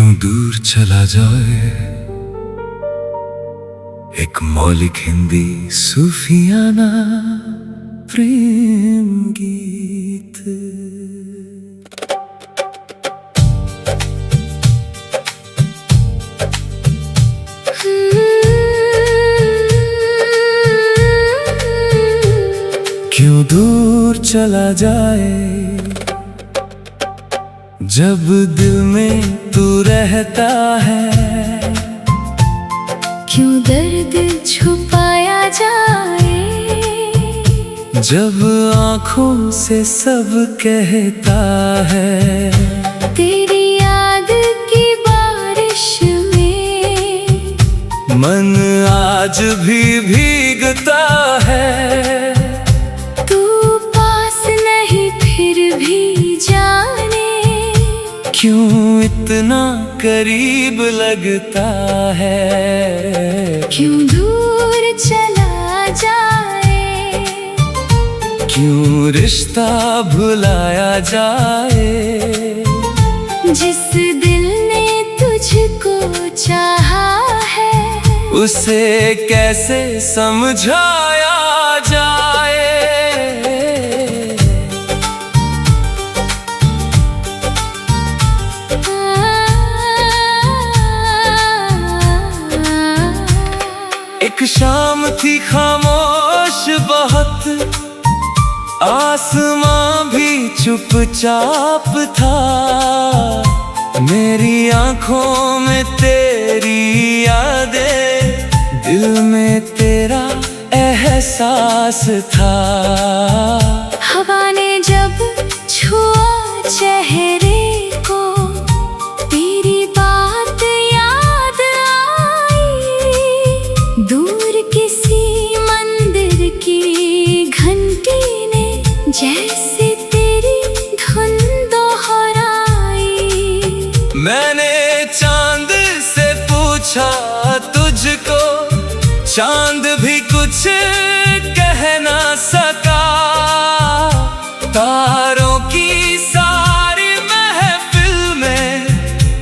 क्यों दूर चला जाए एक मौलिक हिंदी सूफियाना प्रेम गीत। क्यों दूर चला जाए जब दिल में तू रहता है, क्यों दर्द छुपाया जाए जब आँखों से सब कहता है। तेरी याद की बारिश में मन आज भी भीगता है, तू पास नहीं फिर भी जाने क्यों इतना करीब लगता है। क्यों दूर चला जाए, क्यों रिश्ता भुलाया जाए, जिस दिल ने तुझको चाहा है उसे कैसे समझाया जाए। एक शाम थी खामोश बहुत, आसमां भी चुपचाप था, मेरी आंखों में तेरी यादें, दिल में तेरा एहसास था। हवा ने जब छुआ चेहरे को तेरी बात याद आई, दूर किसी मंदिर की घंटी ने जैसे तेरी धुन दोहराई। मैंने चांद से पूछा तुझको, चांद भी कुछ कह ना सका, तारों की सारी महफिल में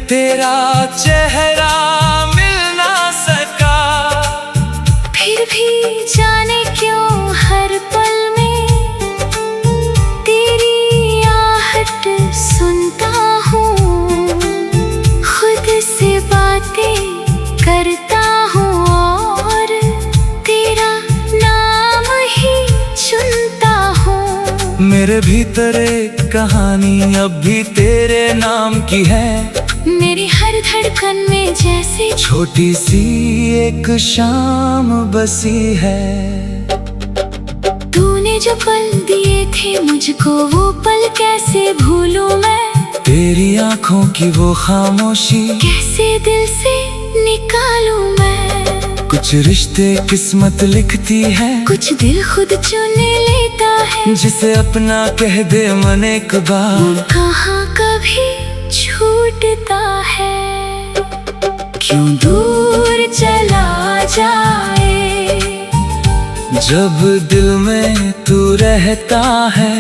तेरा चेहरा मिल ना सका। फिर भी जाने क्यों हर पल में तेरी आहट सुनता हूँ, खुद से बातें करता हूँ और तेरा नाम ही चुनता हूँ। मेरे भीतर एक कहानी अब भी तेरे नाम की है, मेरी हर धड़कन में जैसे छोटी सी एक शाम बसी है। तूने जो पल दिए थे मुझको वो पल कैसे भूलूं मैं, तेरी आंखों की वो खामोशी कैसे दिल से निकालूं मैं। कुछ रिश्ते किस्मत लिखती है, कुछ दिल खुद चुन लेता है, जिसे अपना कह दे मन एक बार कहाँ कभी छूटता है। क्यों दूर चला जाए जब दिल में तू रहता है,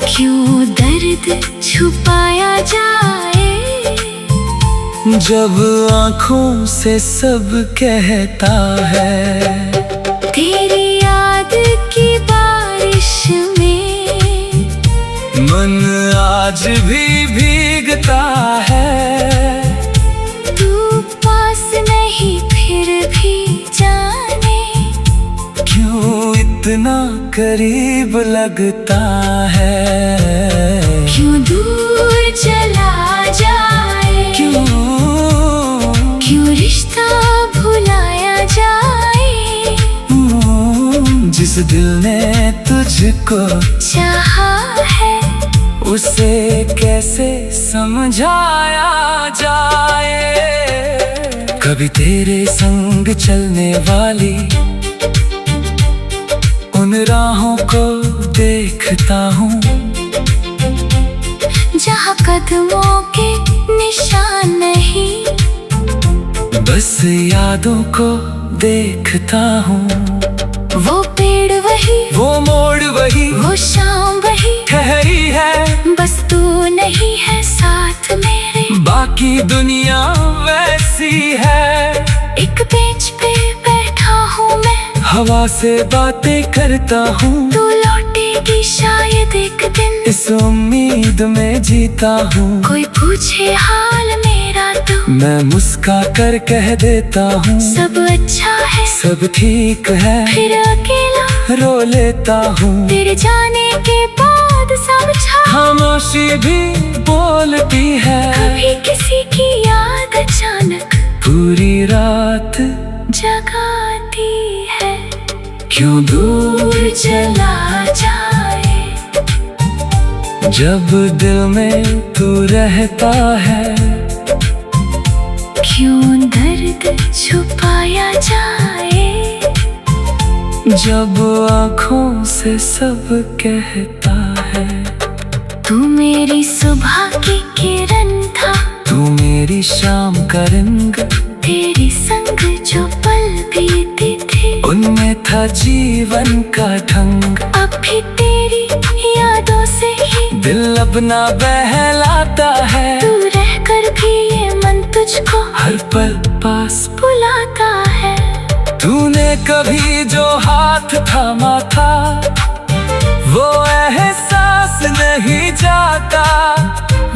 क्यों दर्द छुपाया जाए जब आँखों से सब कहता है। तेरी याद की बारिश में मन आज भी भीगता है, तू पास नहीं फिर भी जाने क्यों इतना करीब लगता है। क्यों दूर चला जाए, क्यों रिश्ता भुलाया जाए, जिस दिल ने तुझको चाहा है उसे कैसे समझाया जाए। कभी तेरे संग चलने वाली उन राहों को देखता हूँ, जहाँ कदमों के निशान नहीं, बस यादों को देखता हूँ। वो पेड़ वही, वो मोड़ वही, वो शाम वही ठहरी है, बस तू नहीं है साथ मेरे। की दुनिया वैसी है। एक बेंच पे बैठा हूँ मैं, हवा से बातें करता हूँ। तू लौटेगी शायद एक दिन, इस उम्मीद में जीता हूँ। कोई पूछे हाल मेरा तो मैं मुस्का कर कह देता हूँ, सब अच्छा है, सब ठीक है। फिर अकेला रो लेता हूँ, तेरे जाने के बाद समझा खामोशी भी बोलती है। कभी किसी की याद अचानक पूरी रात जगाती है। क्यों दूर चला जाए, जब दिल में तू रहता है। क्यों दर्द छुपाया जाए, जब आँखों से सब कहता है। तू मेरी सुबह की किरण था, तू मेरी शाम का रंग, तेरी संग जो पल बीते थे उनमें था जीवन का ढंग। अब भी तेरी यादों से ही दिल अपना बहलाता है। तू रहकर भी ये मन तुझको हर पल पास बुलाता है। तूने कभी जो हाथ थामा था, वो एहसास नहीं जाता।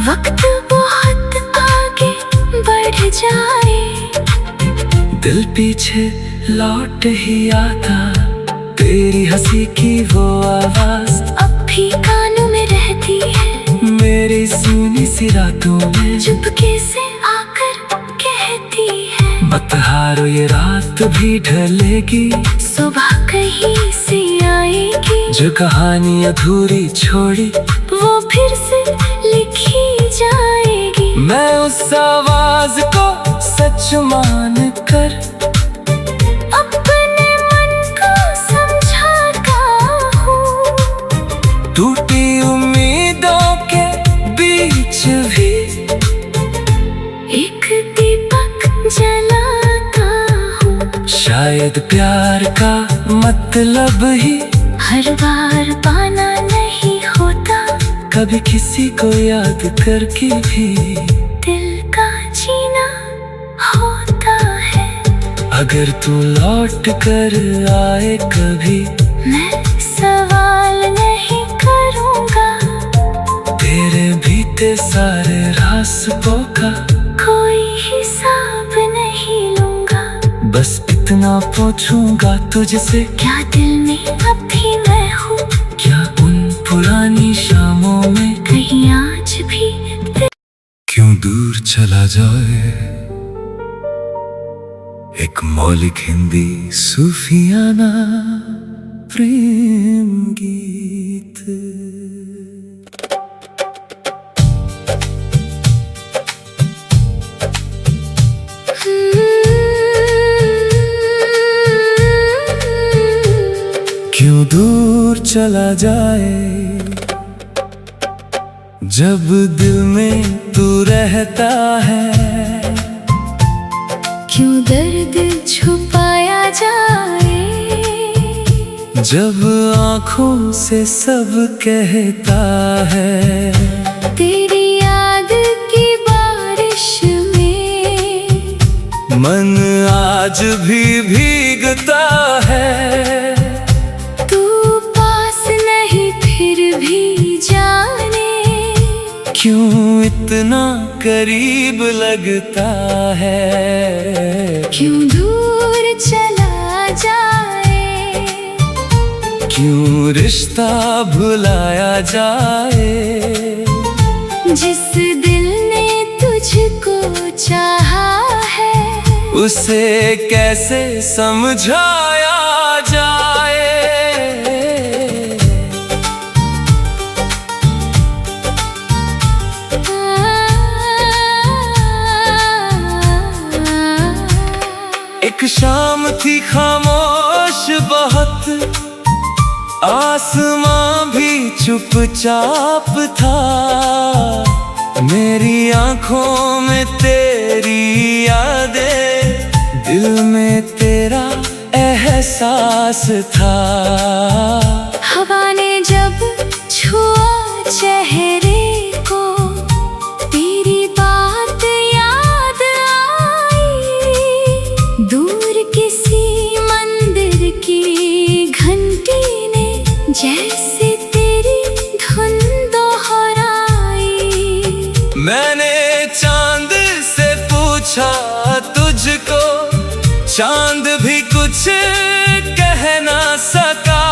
वक्त बहुत आगे बढ़ जाए, दिल पीछे लौट ही आता। तेरी हंसी की वो आवाज अब भी कानों में रहती है। मेरी सुनी सी रातों में चुपके से आकर कहती है, मत हारो ये रात भी ढलेगी। सुबह कहीं से आएगी, जो कहानी अधूरी छोड़ी वो फिर से लिखी जाएगी। मैं उस आवाज को सच मान कर अपने मन को समझाता हूँ। टूटी उम्मीदों के बीच भी एक दीपक जलाता हूँ। शायद प्यार का मतलब ही हर बार पाना नहीं होता, कभी किसी को याद करके भी दिल का जीना होता है। अगर तू लौट कर आए कभी, मैं सवाल नहीं करूँगा, तेरे बीते सारे रास्तों का कोई हिसाब नहीं लूँगा। बस इतना पूछूंगा तुझसे, क्या दिल में अब भी मैं हूँ, क्या उन पुरानी शामों में कहीं आज भी क्यों दूर चला जाए। एक मौलिक हिंदी सूफियाना प्रेम गीत। क्यों दूर चला जाए, जब दिल में तू रहता है। क्यों दर्द छुपाया जाए, जब आँखों से सब कहता है। तेरी याद की बारिश में मन आज भी भीगता है। तू पास नहीं फिर भी जाने, क्यों इतना करीब लगता है। क्यों दूर चला जाए, क्यों रिश्ता भुलाया जाए। जिस दिल ने तुझको चाहा है, उसे कैसे समझाया जाए। एक शाम थी खामोश बहुत, आसमां भी चुपचाप था। मेरी आंखों में तेरी यादें, दिल में तेरा एहसास था। हवा ने जब छुआ चेहरे को, तेरी बात मैंने चांद से पूछा तुझको, चांद भी कुछ कह ना सका।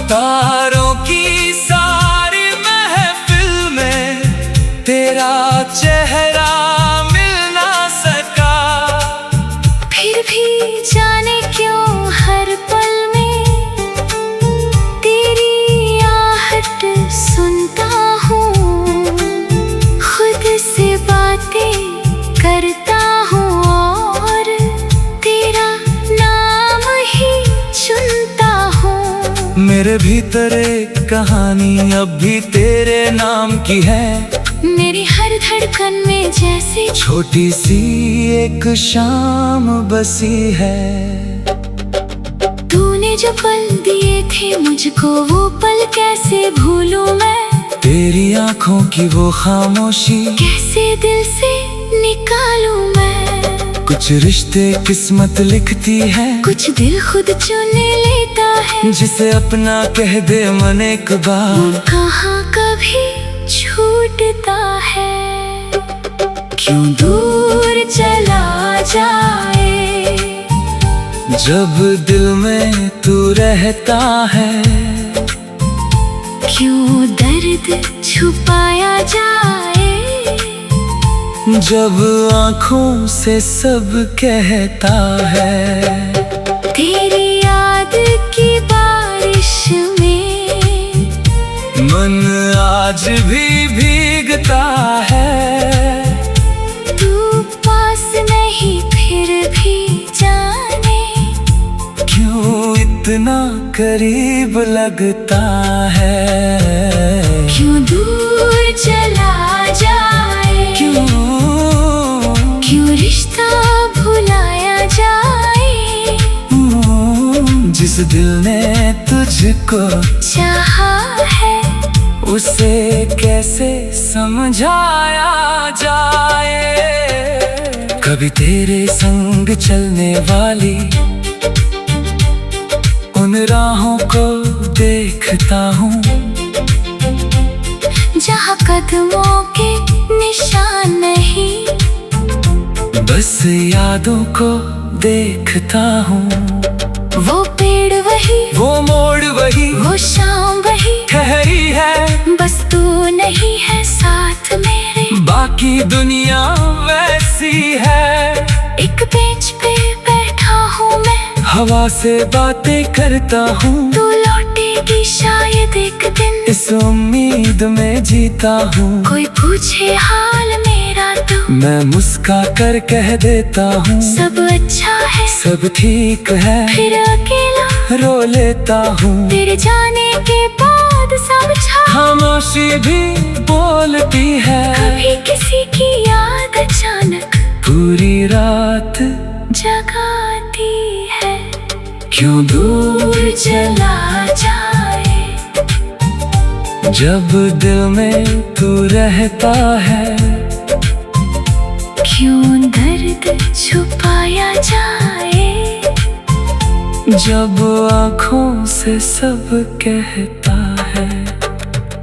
तारों की सारी महफिल में तेरा चेहरा मिल ना सका। फिर भी जाने क्यों हर पल में तेरी आहट सुनता हूँ, खुद से बातें करता हूँ और तेरा नाम ही चुनता हूँ। मेरे भीतर एक कहानी अब भी तेरे नाम की है, मेरी हर धड़कन में जैसे छोटी सी एक शाम बसी है। तूने जो पल दिए थे मुझको, वो पल कैसे भूलूं मैं। तेरी आंखों की वो खामोशी कैसे दिल से निकालूं मैं। कुछ रिश्ते किस्मत लिखती है, कुछ दिल खुद चुन लेता है। जिसे अपना कह दे मन एक बार, वो कहाँ कभी छूटता है। क्यों दूर चला जाए जब दिल में तू रहता है। क्यों दर्द छुपाया जाए जब आँखों से सब कहता है। तेरी याद की बारिश में मन आज भी भीगता है। तू पास नहीं फिर भी जाने क्यों इतना करीब लगता है। क्यों दूर चला जाए। क्यों रिश्ता भुलाया जाए। जिस दिल ने तुझको चाहा है उसे कैसे समझाया जाए। कभी तेरे संग चलने वाली उन राहों को देखता हूँ, जहाँ कदमों के निशान नहीं, बस यादों को देखता हूँ। वो पेड़ वही, वो मोड़ वही, वो शाम वही ठहरी है, बस तू नहीं है साथ मेरे। बाकी दुनिया वैसी है। एक बेंच पे बैठा हूँ मैं, हवा से बातें करता हूँ। तू लौटेगी शायद एक दिन, इस उम्मीद में जीता हूँ। कोई पूछे हाल मेरा तो मैं मुस्का कर कह देता हूँ, सब अच्छा है, सब ठीक है। फिर अकेला रो लेता हूँ, तेरे जाने के बाद सब छा। खामोशी भी बोलती है, कभी किसी की याद अचानक पूरी रात जगाती है। क्यों दूर चला जाए जब दिल में तू रहता है। क्यों दर्द छुपाया जाए जब आँखों से सब कहता है।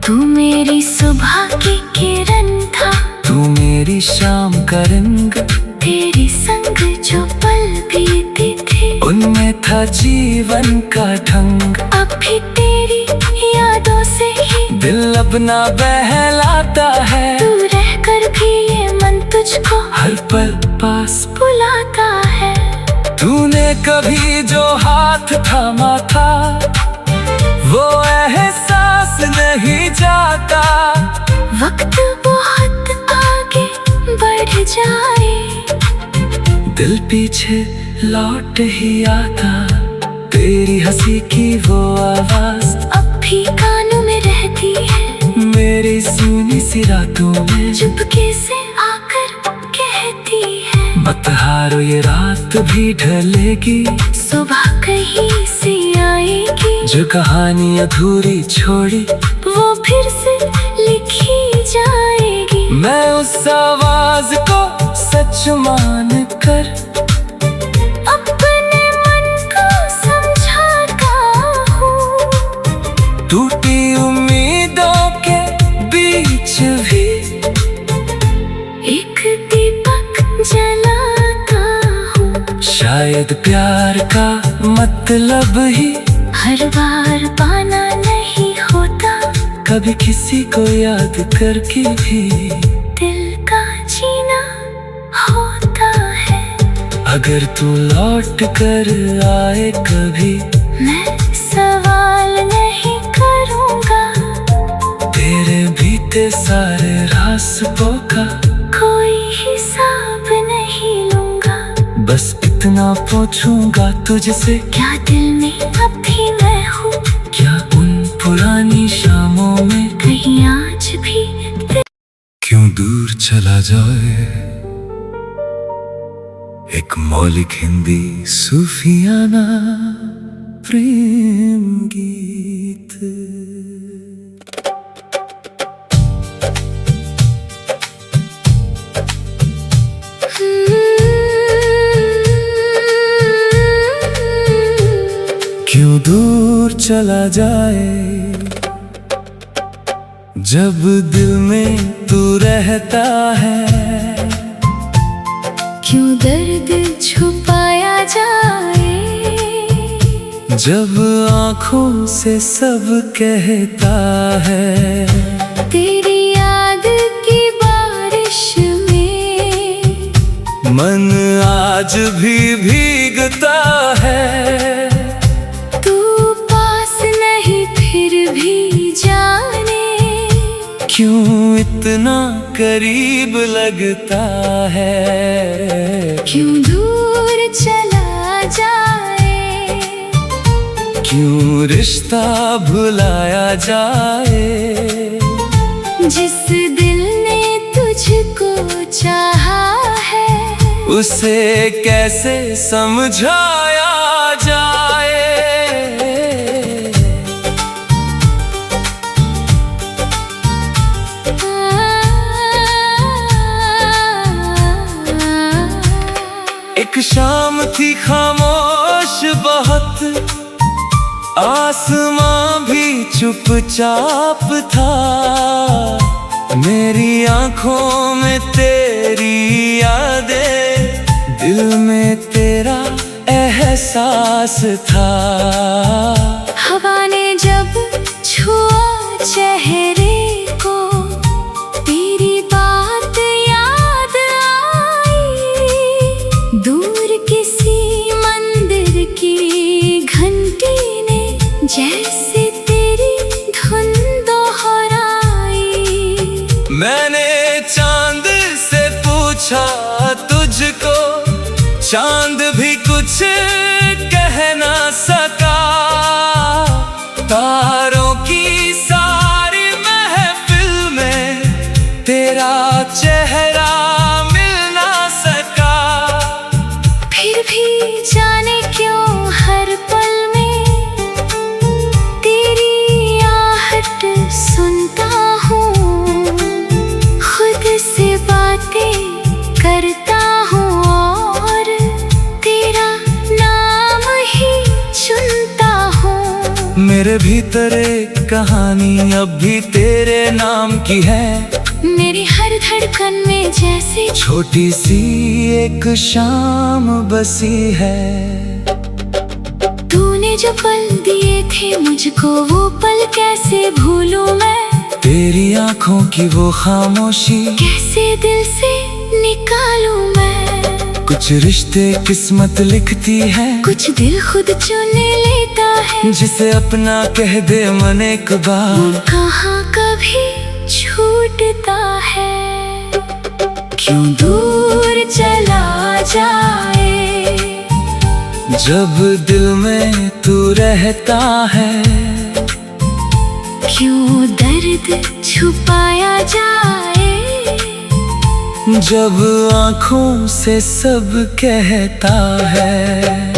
तू मेरी सुबह की किरण था, तू मेरी शाम का रंग, तेरी संग जो पल बीते थे उनमें था जीवन का ढंग। अब भी तेरी यादों से ही दिल अपना बहलाता है, तू रहकर भी ये मन तुझको हर पल पास बुलाता है। तूने कभी जो हाथ थामा था वो एहसास नहीं जाता। वक्त बहुत आगे बढ़ जाए, दिल पीछे लौट ही आता, तेरी हंसी की वो आवाज अब भी कानों में रहती है। मेरी सुनी सी रातों में चुपके से आकर कहती है, मत हारो ये रात भी ढलेगी, सुबह कहीं से आएगी। जो कहानी अधूरी छोड़ी वो फिर से लिखी जाएगी। मैं उस आवाज को सच मान कर अपने मन को समझाता हूँ। टूटी उम्मीदों के बीच भी शायद प्यार का मतलब ही हर बार पाना नहीं होता, कभी किसी को याद करके भी दिल का जीना होता है। अगर तू लौट कर आए कभी, मैं सवाल नहीं करूँगा, तेरे बीते सारे रास्तों का कोई हिसाब नहीं लूँगा। बस इतना पूछूंगा तुझसे, क्या दिल में अब भी मैं हूँ? क्या उन पुरानी शामों में कहीं आज भी क्यों दूर चला जाए एक मौलिक हिंदी सूफियाना प्रेम गीत। क्यों दूर चला जाए जब दिल में तू रहता है, क्यों दर्द छुपाया जाए जब आँखों से सब कहता है। तेरी याद की बारिश में मन आज भी भीगता है, तू पास नहीं फिर भी जाने क्यों इतना करीब लगता है। क्यों दूर चला जाए, क्यों रिश्ता भुलाया जाए, जिस दिल ने तुझको चाहा है उसे कैसे समझाया जाए। एक शाम थी खामोश बहुत, आसमां भी चुपचाप था, मेरी आंखों में तेरी यादें, दिल में तेरा एहसास था। हवा ने जब छुआ चेहरे को तेरी बात याद आई, दूर किसी मंदिर की घंटी ने जैसे तेरी धुन दोहराई। मैंने चांद से पूछा तुझको, चांद भी कुछ कह ना सका, तारों की सारी महफिल में तेरा चेहरा मिल ना सका। फिर भी जाने क्यों हर पल में तेरी आहट सुनता हूँ, खुद से बातें करता हूँ और तेरा नाम ही चुनता हूँ। मेरे भीतर एक कहानी अब भी तेरे नाम की है, मेरी हर धड़कन में जैसे छोटी सी एक शाम बसी है। तूने जो पल दिए थे मुझको, वो पल कैसे भूलूं मैं, तेरी आंखों की वो खामोशी कैसे दिल से निकालूं मैं। कुछ रिश्ते किस्मत लिखती है, कुछ दिल खुद चुन लेता है, जिसे अपना कह दे मन एक बार, कहाँ कभी छूटता है। क्यों दूर चला जाए जब दिल में तू रहता है, क्यों दर्द छुपाया जाए जब आँखों से सब कहता है।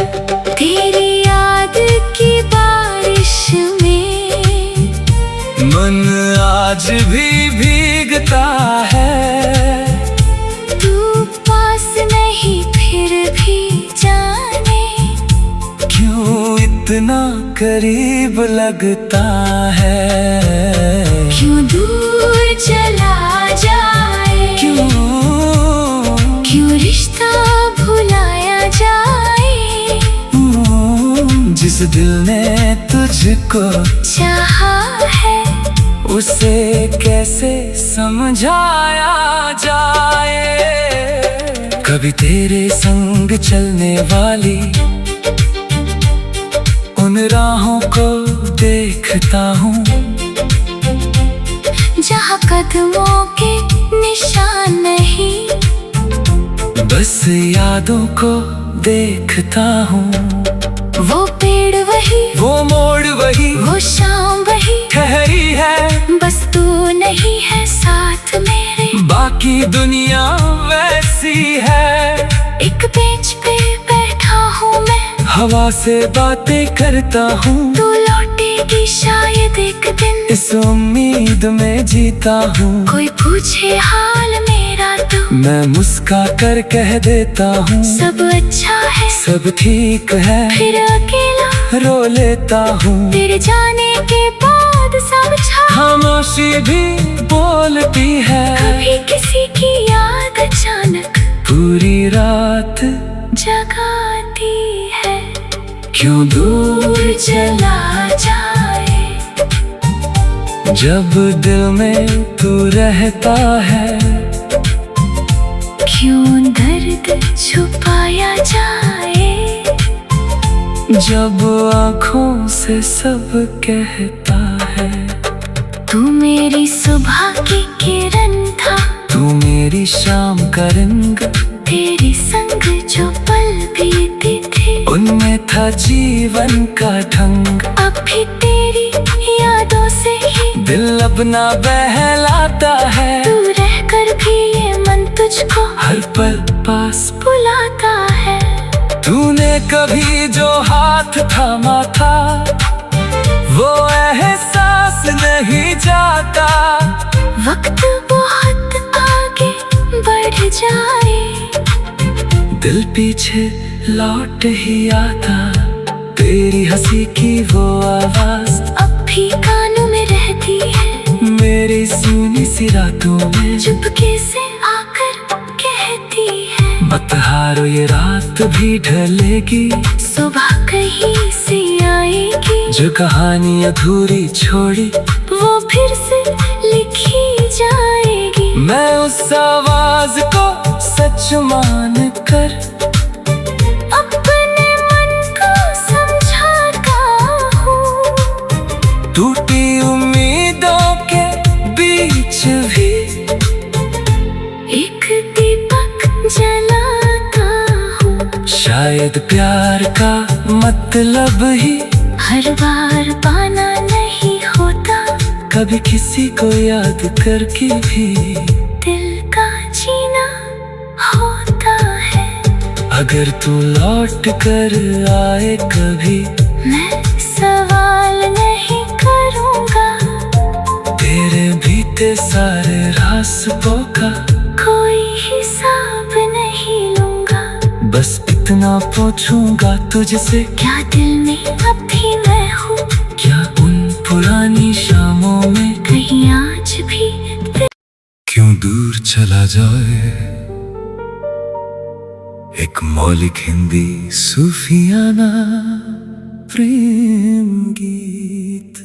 तेरी याद की बारिश में मन आज भी भीगता है, तू पास नहीं फिर भी जाने क्यों इतना करीब लगता है। क्यों दूर चला जाए, क्यों क्यों रिश्ता भुलाया जाए, दिल ने तुझको चाहा है, उसे कैसे समझाया जाए। कभी तेरे संग चलने वाली उन राहों को देखता हूँ, जहाँ कदमों के निशान नहीं, बस यादों को देखता हूँ। वो पेड़ वही, वो मोड़ वही, वो शाम वही, ठहरी है बस तू नहीं है साथ मेरे। बाकी दुनिया वैसी है। एक बेंच पे बैठा हूँ मैं, हवा से बातें करता हूँ, तू लौटेगी शायद एक दिन, इस उम्मीद में जीता हूँ। कोई पूछे हाल मेरा तो मैं मुस्का कर कह देता हूँ, सब अच्छा है, सब ठीक है। फिर अकेला रो लेता हूँ, तेरे जाने के बाद समझा, खामोशी भी बोलती है। कभी किसी की याद अचानक पूरी रात जगाती है। क्यों दूर चला जाए, जब दिल में तू रहता है। क्यों दर्द छुपाया जाए, जब आँखों से सब कहता है। तू मेरी सुबह की किरण था, तू मेरी शाम का रंग, तेरे संग जो पल बीते थे, उनमें था जीवन का ढंग। अब भी तेरी यादों से ही दिल अपना बहलाता है, तू रहकर भी ये मन तुझको हर पल पास बुलाता है। तूने कभी जो हाथ थामा था, वो एहसास नहीं जाता। वक्त बहुत आगे बढ़ जाए, दिल पीछे लौट ही आता, तेरी हंसी की वो आवाज अब भी कानों में रहती है, मेरी सुनी सी रातों में चुपके से आकर कहती है। मत हारो ये रात भी ढलेगी, सुबह कहीं से आएगी, जो कहानी अधूरी छोड़ी वो फिर से लिखी जाएगी। मैं उस आवाज को सच मान कर अपने मन को समझाता हूँ, टूटी उम्मीदों के बीच भी एक दीपक जलाता हूँ। शायद प्यार का मतलब ही हर बार पाना नहीं होता, कभी किसी को याद करके भी दिल का जीना होता है। अगर तू लौट कर आए कभी, मैं सवाल नहीं करूँगा, तेरे बीते सारे रास्तों का कोई हिसाब नहीं लूँगा। बस इतना पूछूंगा तुझसे, क्या दिल में अब भी मैं हूँ, क्या उन पुरानी शामों में कहीं आज भी क्यों दूर चला जाए। एक मौलिक हिंदी सूफियाना प्रेम गीत।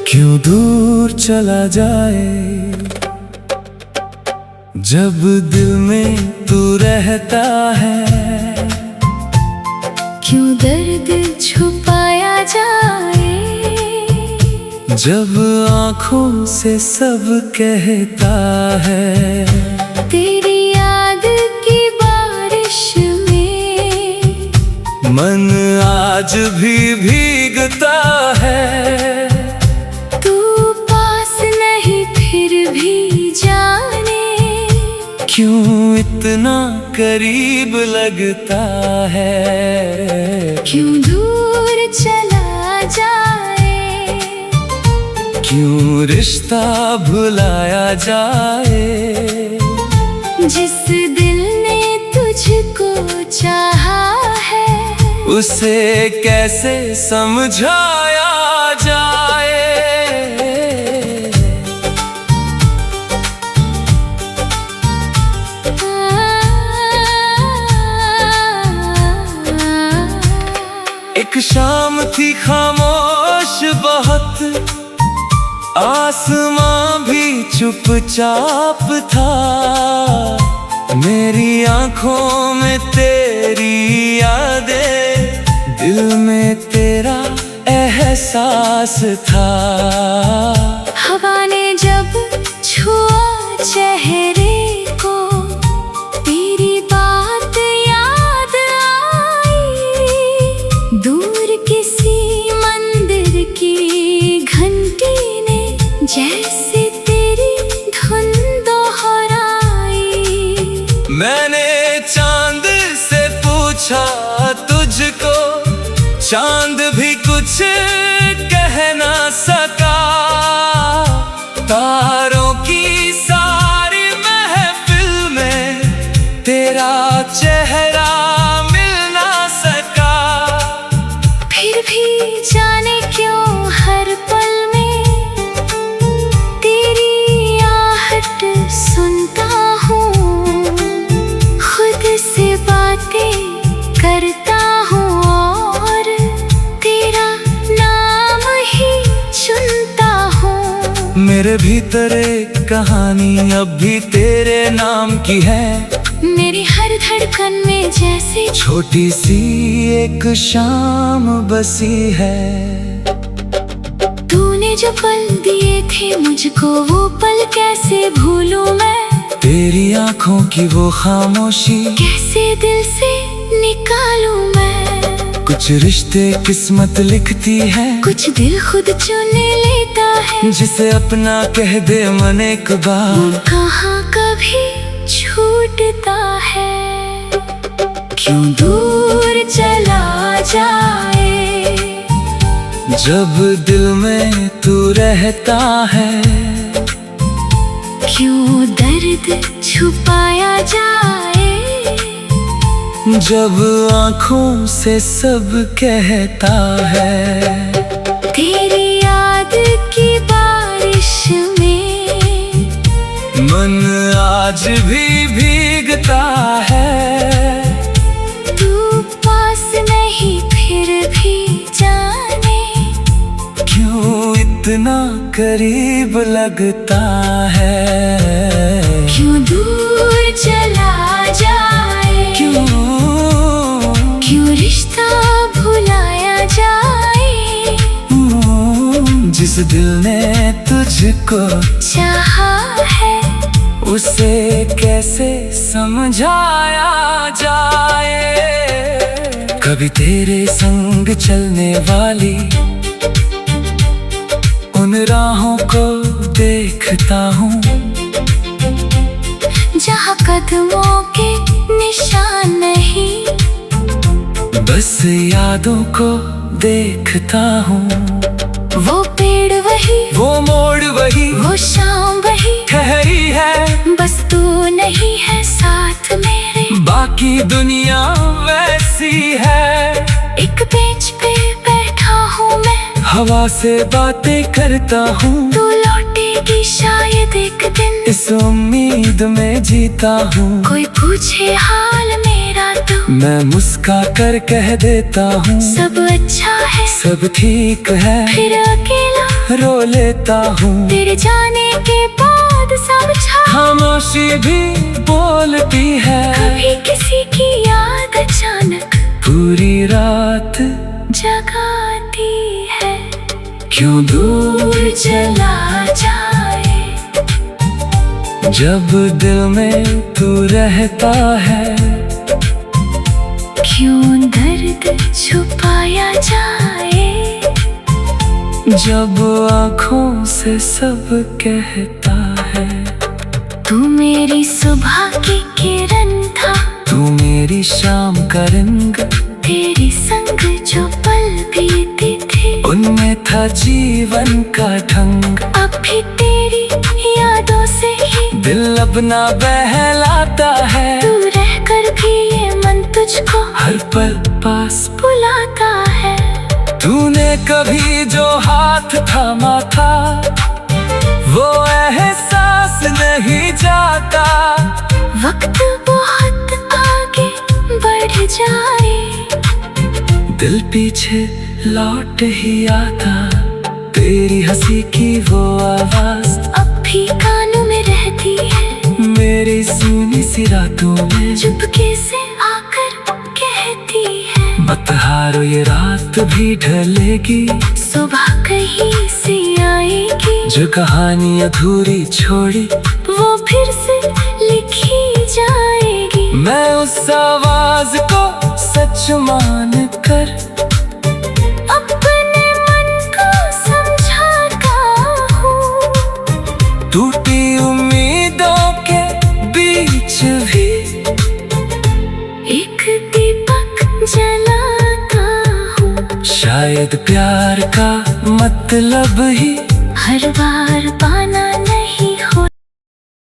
क्यों दूर चला जाए, जब दिल में तू रहता है। क्यों दर्द छुपाया जाए, जब आँखों से सब कहता है। तेरी याद की बारिश में मन आज भी भीगता है। तू पास नहीं फिर भी जाने, क्यों इतना करीब लगता है। क्यों दूर चला जाए, क्यों रिश्ता भुलाया जाए। जिस दिल ने तुझको चाहा है, उसे कैसे समझाया जाए। एक शाम थी खामोश बहुत, आसमां भी चुपचाप था। मेरी आंखों में तेरी यादें, दिल में तेरा एहसास था। हवा ने जब छुआ चेहरे को, तेरी बात याद आई। दूर किसी मंदिर की घंटी ने जैसे तेरी धुन दोहराई। मैंने चांद से पूछा तुझको, चांद भी कुछ कह ना सका। तारों की सारी महफिल में तेरा चेहरा मिल ना सका। फिर भी जाने क्यों हर पल में तेरी आहट सुनता हूँ। खुद से बातें करता हूँ और तेरा नाम ही चुनता हूँ। मेरे भीतर एक कहानी अब भी तेरे नाम की है। मेरी हर धड़कन में जैसे छोटी सी एक शाम बसी है। तूने जो पल दिए थे मुझको, वो पल कैसे भूलूं मैं। तेरी आंखों की वो खामोशी कैसे दिल से निकालूं मैं। कुछ रिश्ते किस्मत लिखती है, कुछ दिल खुद चुन लेता है। जिसे अपना कह दे मन एक बार, कहाँ कभी छूटता है। क्यों दूर चला जाए, जब दिल में तू रहता है। क्यों दर्द छुपाया जाए, जब आँखों से सब कहता है। तेरी याद की बारिश में मन आज भी भीगता है। तू पास नहीं फिर भी जाने क्यों इतना करीब लगता है। क्यों दूर चला जाए, क्यों रिश्ता भुलाया जाए। जिस दिल ने तुझको चाहा है, उसे कैसे समझाया जाए। कभी तेरे संग चलने वाली उन राहों को देखता हूँ, जहाँ कदमों के निशान नहीं। बस यादों को देखता हूँ। वो पेड़ वही, वो मोड़ वही, वो शाम वही ठहरी है। बस तू नहीं है साथ मेरे, बाकी दुनिया वैसी है। एक बेंच पे बैठा हूँ मैं, हवा से बातें करता हूँ। तू लौटेगी शायद एक दिन, इस उम्मीद में जीता हूँ। कोई पूछे हाल मेरा तो मैं मुस्का कर कह देता हूँ, सब अच्छा है, सब ठीक है। फिर अकेला रो लेता हूँ। तेरे जाने के बाद सब छा, खामोशी भी बोलती है। कभी किसी की याद अचानक पूरी रात जगाती है। क्यों दूर चला जाए, जब दिल में तू रहता है। क्यों दर्द छुपाया जाए, जब आँखों से सब कहता है। तू मेरी सुबह की किरण था, तू मेरी शाम का रंग। तेरे संग जो पल बीते थे, उनमें था जीवन का ढंग। अब भी तेरी यादों से ही दिल अपना बहलाता है। तू रहकर भी ये मन तुझको हर पल पास बुलाता है। तूने कभी जो हाथ थामा था, वो एहसास नहीं जाता। वक्त बहुत आगे बढ़ जाए, दिल पीछे लौट ही आता, तेरी हंसी की वो आवाज अब भी कानों में रहती है, मेरी सूनी सी रातों में चुपके से आकर कहती है, मत हारो ये रात भी ढलेगी, सुबह कहीं से आएगी, जो कहानी अधूरी छोड़ी वो फिर से लिखी जाएगी। मैं उस आवाज को सच मान कर अपने मन को समझाता हूँ, टूटी उम्मीदों के बीच भी एक दीपक जलाता हूँ। शायद प्यार का मतलब ही हर बार पाना